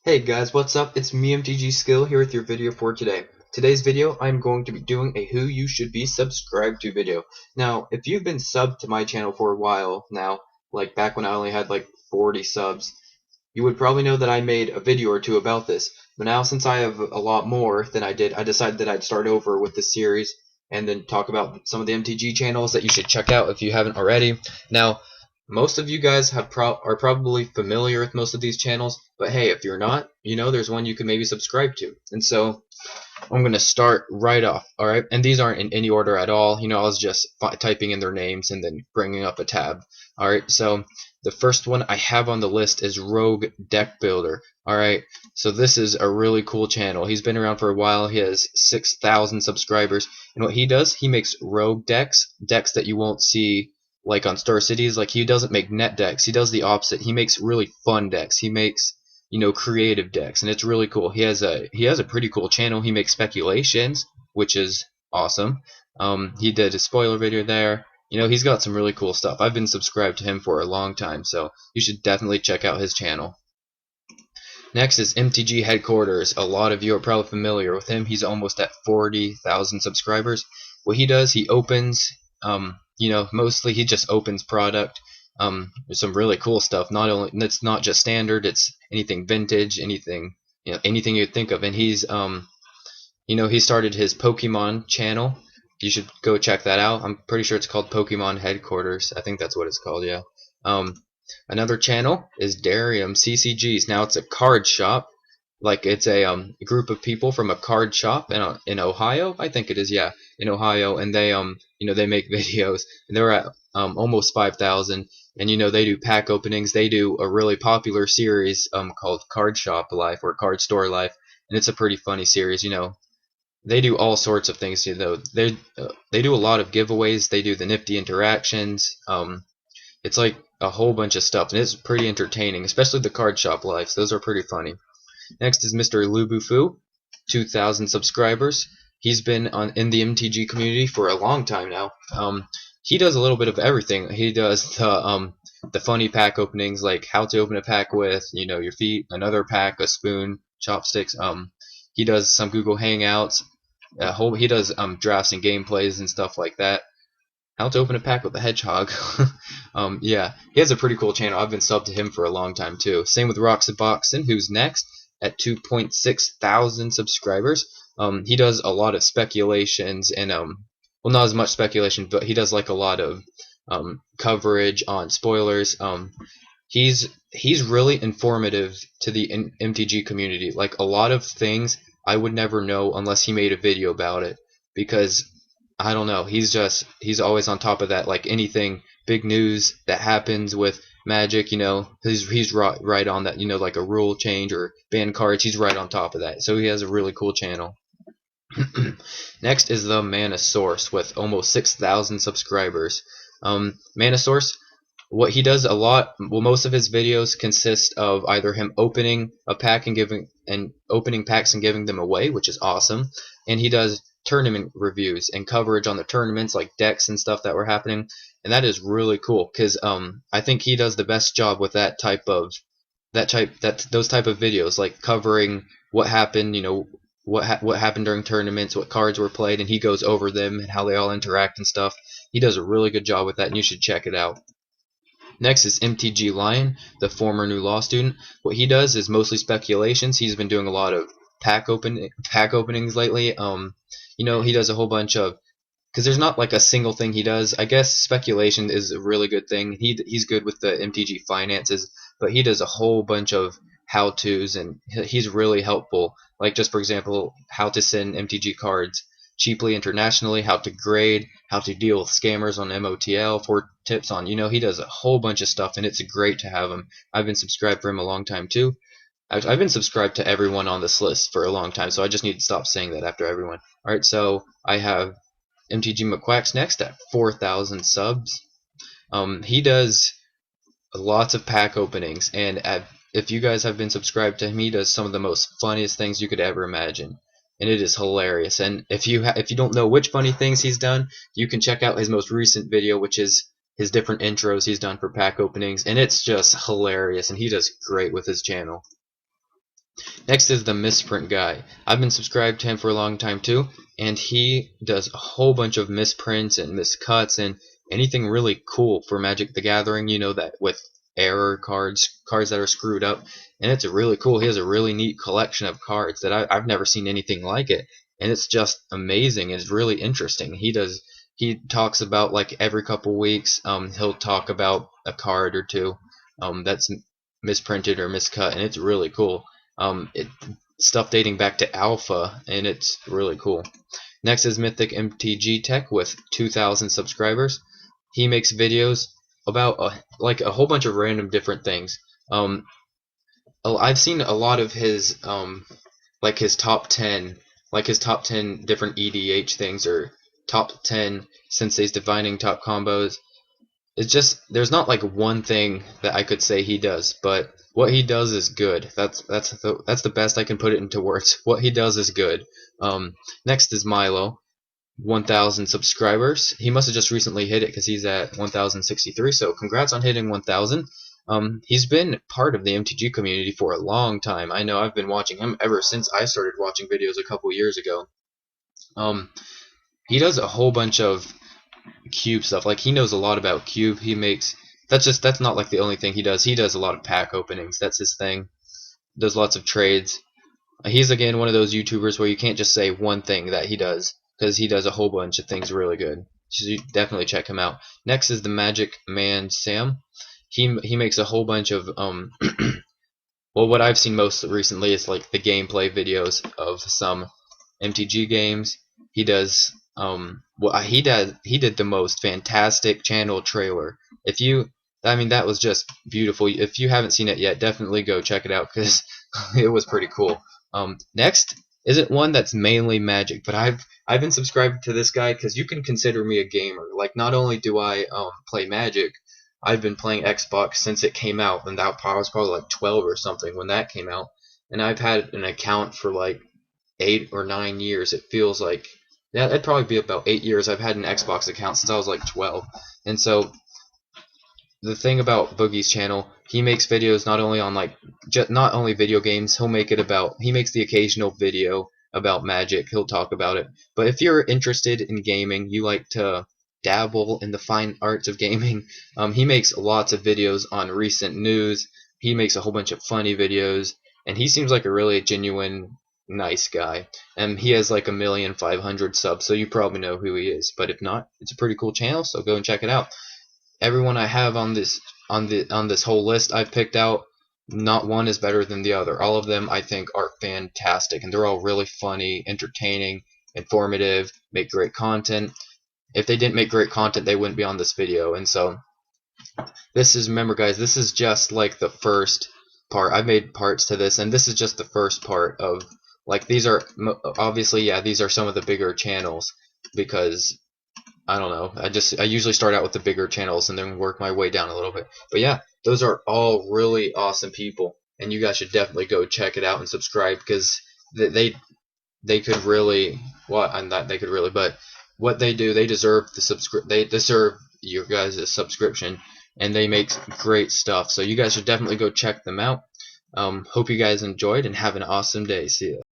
Hey guys, what's up? It's me, MTG Skill, here with your video for today. Today's video, I'm going to be doing a who you should be subscribed to video. Now, if you've been subbed to my channel for a while now, like back when I only had like 40 subs, you would probably know that I made a video or two about this. But now, since I have a lot more than I did, I decided that I'd start over with this series and then talk about some of the MTG channels that you should check out if you haven't already. Now, most of you guys are probably familiar with most of these channels, but hey, if you're not, there's one you can maybe subscribe to. And so I'm going to start right off, alright? And these aren't in any order at all. I was just typing in their names and then bringing up a tab. Alright, so the first one I have on the list is Rogue Deck Builder. Alright, so this is a really cool channel. He's been around for a while. He has 6,000 subscribers. And what he does, he makes rogue decks that you won't see like on Star Cities. Like, he doesn't make net decks. He does the opposite. He makes really fun decks. He makes creative decks, and it's really cool. He has a pretty cool channel. He makes speculations, which is awesome. He did a spoiler video there. He's got some really cool stuff. I've been subscribed to him for a long time, so you should definitely check out his channel. Next is MTG Headquarters. A lot of you are probably familiar with him. He's almost at 40,000 subscribers. What he does, he opens, mostly he just opens product. There's some really cool stuff. It's not just standard. It's anything vintage, anything you'd think of. And he started his Pokemon channel. You should go check that out. I'm pretty sure it's called Pokemon Headquarters. I think that's what it's called. Yeah. Another channel is Darium CCGs. Now, it's a card shop. Like, it's a group of people from a card shop in Ohio, I think it is. Yeah, in Ohio, and they make videos, and they're at almost 5,000. And they do pack openings. They do a really popular series called Card Shop Life or Card Store Life, and it's a pretty funny series. They do all sorts of things. They do a lot of giveaways. They do the nifty interactions. It's like a whole bunch of stuff, and it's pretty entertaining, especially the Card Shop Lives. Those are pretty funny. Next is Mr. Lubufu, 2,000 subscribers. He's been in the MTG community for a long time now. He does a little bit of everything. He does the funny pack openings, like how to open a pack with your feet, another pack, a spoon, chopsticks. He does some Google Hangouts. He does drafts and gameplays and stuff like that. How to open a pack with a hedgehog. Yeah, he has a pretty cool channel. I've been subbed to him for a long time too. Same with Roxaboxen, who's next at 2.6 thousand subscribers. He does a lot of speculations and well, not as much speculation, but he does like a lot of coverage on spoilers. He's really informative to the MTG community. Like, a lot of things I would never know unless he made a video about it, because I don't know, he's always on top of that. Like, anything big news that happens with Magic, he's right on that. Like a rule change or ban cards, he's right on top of that. So he has a really cool channel. Next is the Mana Source with almost 6,000 subscribers. Mana Source, what he does a lot, well, most of his videos consist of either him opening a pack and opening packs and giving them away, which is awesome, and he does tournament reviews and coverage on the tournaments, like decks and stuff that were happening, and that is really cool because I think he does the best job with those type of videos, like covering what happened, what happened during tournaments, what cards were played, and he goes over them and how they all interact and stuff. He does a really good job with that, and you should check it out. Next is MTG Lion, the former new law student. What he does is mostly speculations. He's been doing a lot of pack openings lately. He does a whole bunch of, because there's not like a single thing he does. I guess speculation is a really good thing. He's good with the MTG finances, but he does a whole bunch of how-tos, and he's really helpful. Like, just for example, how to send MTG cards cheaply internationally, how to grade, how to deal with scammers on MOTL, for tips on, he does a whole bunch of stuff, and it's great to have him. I've been subscribed for him a long time too. I've been subscribed to everyone on this list for a long time, so I just need to stop saying that after everyone. Alright, so I have MTG McQuack's next at 4,000 subs. He does lots of pack openings, and if you guys have been subscribed to him, he does some of the most funniest things you could ever imagine, and it is hilarious. And if you don't know which funny things he's done, you can check out his most recent video, which is his different intros he's done for pack openings, and it's just hilarious, and he does great with his channel. Next is the misprint guy. I've been subscribed to him for a long time too, and he does a whole bunch of misprints and miscuts and anything really cool for Magic the Gathering, you know, that with error cards, cards that are screwed up, and it's really cool. He has a really neat collection of cards that I've never seen anything like it, and it's just amazing. It's really interesting. He talks about, like, every couple weeks, he'll talk about a card or two that's misprinted or miscut, and it's really cool. It stuff dating back to Alpha, and it's really cool. Next is Mythic MTG Tech with 2,000 subscribers. He makes videos about like a whole bunch of random different things. I've seen a lot of his like his top 10, like his top 10 different EDH things, or top 10 Sensei's Divining top combos. It's just, there's not like one thing that I could say he does, but what he does is good. That's the best I can put it into words. What he does is good. Next is Milo, 1,000 subscribers. He must have just recently hit it because he's at 1,063. So congrats on hitting 1,000. He's been part of the MTG community for a long time. I know I've been watching him ever since I started watching videos a couple years ago. He does a whole bunch of cube stuff. Like, he knows a lot about cube. That's not like the only thing he does. He does a lot of pack openings. That's his thing. Does lots of trades. He's again one of those YouTubers where you can't just say one thing that he does, because he does a whole bunch of things really good. So you definitely check him out. Next is the Magic Man Sam. He makes a whole bunch of well, what I've seen most recently is like the gameplay videos of some MTG games. He does he did the most fantastic channel trailer. If you I mean, that was just beautiful. If you haven't seen it yet, definitely go check it out, because it was pretty cool. Next isn't one that's mainly Magic, but I've been subscribed to this guy because you can consider me a gamer. Like, not only do I play Magic, I've been playing Xbox since it came out, and that I was probably like 12 or something when that came out, and I've had an account for like 8 or 9 years. It feels like, yeah, it'd probably be about 8 years. I've had an Xbox account since I was like 12, and so the thing about Boogie's channel, he makes videos not only on like not only video games. He makes the occasional video about Magic. He'll talk about it. But if you're interested in gaming, you like to dabble in the fine arts of gaming, he makes lots of videos on recent news. He makes a whole bunch of funny videos, and he seems like a really genuine, nice guy. And he has like 1,500,000 subs, so you probably know who he is. But if not, it's a pretty cool channel, so go and check it out. Everyone I have on this whole list I've picked out, not one is better than the other. All of them, I think, are fantastic, and they're all really funny, entertaining, informative, make great content. If they didn't make great content, they wouldn't be on this video. And so remember guys, this is just like the first part. I've made parts to this, and this is just the first part of, like, these are obviously, yeah, these are some of the bigger channels, because I don't know. I usually start out with the bigger channels and then work my way down a little bit. But yeah, those are all really awesome people, and you guys should definitely go check it out and subscribe, because they could really, well, and that they could really, but what they do, they deserve you guys' subscription, and they make great stuff. So you guys should definitely go check them out. Hope you guys enjoyed, and have an awesome day. See ya.